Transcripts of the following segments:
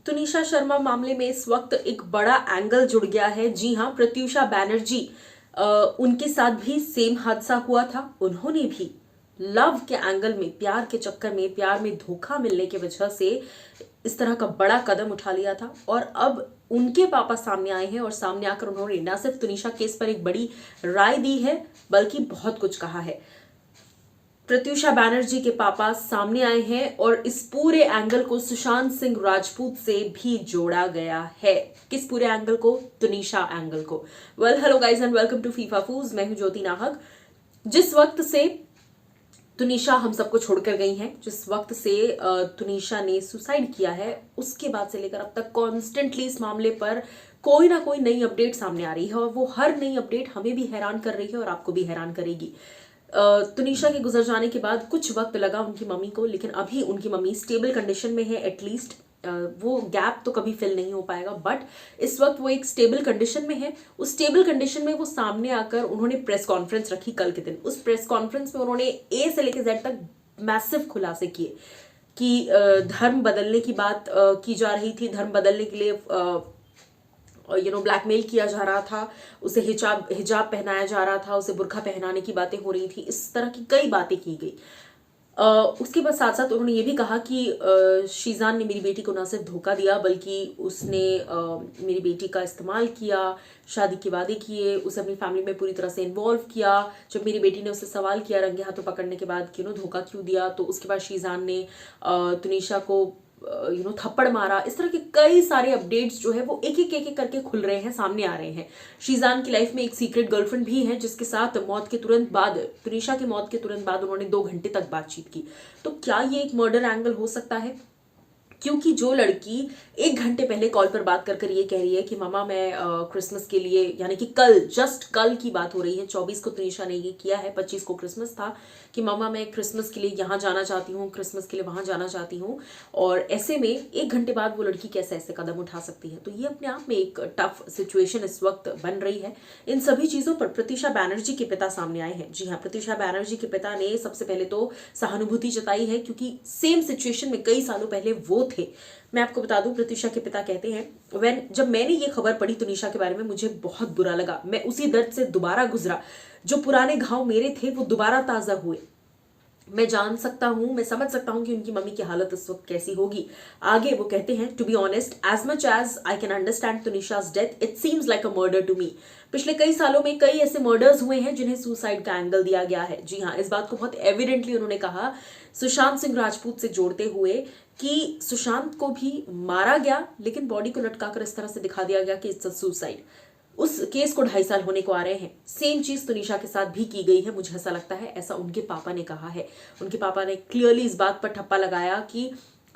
तुनिशा शर्मा मामले में इस वक्त एक बड़ा एंगल जुड़ गया है। जी हां, प्रत्यूषा बैनर्जी उनके साथ भी सेम हादसा हुआ था। उन्होंने भी लव के एंगल में, प्यार के चक्कर में, प्यार में धोखा मिलने की वजह से इस तरह का बड़ा कदम उठा लिया था। और अब उनके पापा सामने आए हैं और सामने आकर उन्होंने न सिर्फ तुनिशा केस पर एक बड़ी राय दी है बल्कि बहुत कुछ कहा है। प्रत्यूषा बैनर्जी के पापा सामने आए हैं और इस पूरे एंगल को सुशांत सिंह राजपूत से भी जोड़ा गया है। किस पूरे एंगल को? तुनिशा एंगल को। Well, hello guys and welcome to फीफा फूज। मैं हूं ज्योति नाहक। जिस वक्त से तुनिशा हम सबको छोड़कर गई हैं, जिस वक्त से तुनिशा ने सुसाइड किया है, उसके बाद से लेकर अब तक कॉन्स्टेंटली इस मामले पर कोई ना कोई नई अपडेट सामने आ रही है और वो हर नई अपडेट हमें भी हैरान कर रही है और आपको भी हैरान करेगी। तुनिशा के गुजर जाने के बाद कुछ वक्त लगा उनकी मम्मी को, लेकिन अभी उनकी मम्मी स्टेबल कंडीशन में है। एटलीस्ट वो गैप तो कभी फिल नहीं हो पाएगा, बट इस वक्त वो एक स्टेबल कंडीशन में है। उस स्टेबल कंडीशन में वो सामने आकर उन्होंने प्रेस कॉन्फ्रेंस रखी कल के दिन। उस प्रेस कॉन्फ्रेंस में उन्होंने ए से लेकर जेड तक मैसिव खुलासे किए कि धर्म बदलने की बात की जा रही थी, धर्म बदलने के लिए ब्लैकमेल किया जा रहा था, उसे हिजाब पहनाया जा रहा था, उसे बुर्का पहनाने की बातें हो रही थी। इस तरह की कई बातें की गई। उसके बाद साथ साथ उन्होंने ये भी कहा कि शीजान ने मेरी बेटी को न सिर्फ धोखा दिया बल्कि उसने मेरी बेटी का इस्तेमाल किया, शादी के वादे किए, उसे अपनी फैमिली में पूरी तरह से इन्वॉल्व किया। जब मेरी बेटी ने उससे सवाल किया रंगे हाथों पकड़ने के बाद कि धोखा क्यों दिया, तो उसके बाद शीजान ने तुनिशा को थप्पड़ मारा। इस तरह के कई सारे अपडेट्स जो है वो एक एक करके खुल रहे हैं, सामने आ रहे हैं। शीजान की लाइफ में एक सीक्रेट गर्लफ्रेंड भी है जिसके साथ मौत के तुरंत बाद, तुनिशा के मौत के तुरंत बाद उन्होंने 2 घंटे तक बातचीत की। तो क्या ये एक मर्डर एंगल हो सकता है? क्योंकि जो लड़की 1 घंटे पहले कॉल पर बात कर ये कह रही है कि मामा मैं क्रिसमस के लिए, यानी कि कल, जस्ट कल की बात हो रही है, 24 को तुनिशा ने ये किया है, 25 को क्रिसमस था, कि मामा मैं क्रिसमस के लिए यहाँ जाना चाहती हूँ, क्रिसमस के लिए वहां जाना चाहती हूँ। और ऐसे में 1 घंटे बाद वो लड़की कैसे ऐसे कदम उठा सकती है? तो ये अपने आप में एक टफ सिचुएशन इस वक्त बन रही है। इन सभी चीजों पर प्रत्यूषा बैनर्जी के पिता सामने आए हैं। जी हाँ, प्रत्यूषा बैनर्जी के पिता ने सबसे पहले तो सहानुभूति जताई है, क्योंकि सेम सिचुएशन में कई सालों पहले वो थे। मैं आपको बता दूं, प्रत्यूषा के पिता कहते हैं, जब मैंने ये खबर पढ़ी तुनिशा के बारे में, मुझे बहुत बुरा लगा। मैं उसी दर्द से दोबारा गुजरा, जो पुराने घाव मेरे थे वो दोबारा ताजा हुए। मैं जान सकता हूं, मैं समझ सकता हूं कि उनकी मम्मी की हालत इस वक्त कैसी होगी। आगे वो कहते हैं, to be honest, as much as I can understand Tunisha's death, it seems like a murder to me. पिछले कई सालों में कई ऐसे मर्डर्स हुए हैं जिन्हें सुसाइड का एंगल दिया गया है। जी हाँ, इस बात को बहुत एविडेंटली उन्होंने कहा, सुशांत सिंह राजपूत से जोड़ते हुए, कि सुशांत को भी मारा गया लेकिन बॉडी को लटकाकर इस तरह से दिखा दिया गया कि इट्स अ सुसाइड। उस केस को 2.5 साल होने को आ रहे हैं। सेम चीज तुनिशा के साथ भी की गई है, मुझे ऐसा लगता है, ऐसा उनके पापा ने कहा है। उनके पापा ने क्लियरली इस बात पर ठप्पा लगाया कि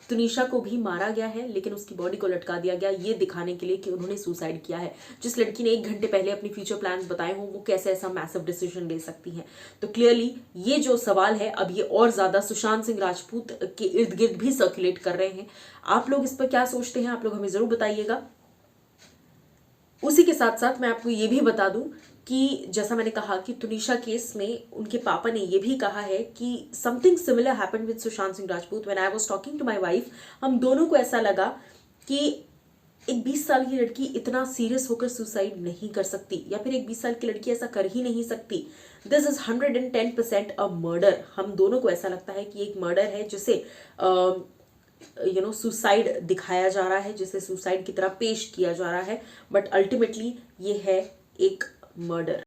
तुनिशा को भी मारा गया है लेकिन उसकी बॉडी को लटका दिया गया, ये दिखाने के लिए कि उन्होंने सुसाइड किया है। जिस लड़की ने 1 घंटे पहले अपनी फ्यूचर प्लान्स बताए हों, वो कैसे ऐसा मैसिव डिसीजन ले सकती हैं? तो क्लियरली ये जो सवाल है, अब ये और ज्यादा सुशांत सिंह राजपूत के इर्द गिर्द भी सर्कुलेट कर रहे हैं। आप लोग इस पर क्या सोचते हैं? आप लोग हमें जरूर बताइएगा। उसी के साथ साथ मैं आपको ये भी बता दूं कि जैसा मैंने कहा कि तुनिशा केस में उनके पापा ने ये भी कहा है कि something similar happened with Sushant Singh Rajput. When I was talking to my wife, हम दोनों को ऐसा लगा कि एक 20 साल की लड़की इतना सीरियस होकर सुसाइड नहीं कर सकती, या फिर एक 20 साल की लड़की ऐसा कर ही नहीं सकती। This is 110% a murder. हम दोनों को ऐसा लगता है कि एक मर्डर है जिसे सुसाइड दिखाया जा रहा है, जिसे सुसाइड की तरह पेश किया जा रहा है, बट अल्टीमेटली ये है एक मर्डर।